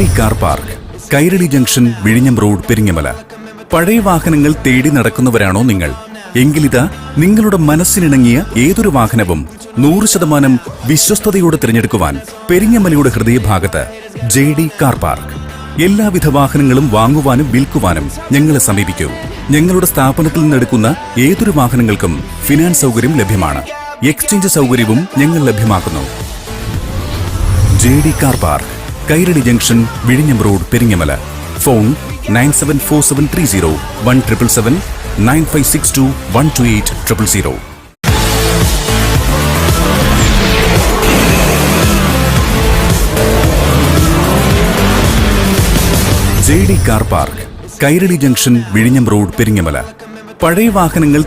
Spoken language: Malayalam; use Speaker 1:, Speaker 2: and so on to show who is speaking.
Speaker 1: JD car park, Kairali junction, വിഴിഞ്ഞം റോഡ്, പെരിങ്ങമല. പഴയ വാഹനങ്ങൾ തേടി നടക്കുന്നവരാണോ നിങ്ങൾ? എങ്കിലിതാ നിങ്ങളുടെ മനസ്സിനിണങ്ങിയ ഏതൊരു വാഹനവും 100% വിശ്വസ്തയോടെ തിരഞ്ഞെടുക്കുവാൻ പെരിങ്ങമലയുടെ ഹൃദയഭാഗത്ത് JD കാർ പാർക്ക്. എല്ലാവിധ വാഹനങ്ങളും വാങ്ങുവാനും വിൽക്കുവാനും ഞങ്ങളെ സമീപിക്കൂ. ഞങ്ങളുടെ സ്ഥാപനത്തിൽ നിന്നെടുക്കുന്ന ഏതൊരു വാഹനങ്ങൾക്കും ഫിനാൻസ് സൗകര്യം ലഭ്യമാണ്. എക്സ്ചേഞ്ച് സൗകര്യവും ഞങ്ങൾ ലഭ്യമാക്കുന്നു. JD car park, Kairali junction, വിഴിഞ്ഞം road, Peringamala. Phone 9747301777, 9562128000. JD car park, Kairali junction, വിഴിഞ്ഞം റോഡ്, പെരിങ്ങമല. പഴയ വാഹനങ്ങൾ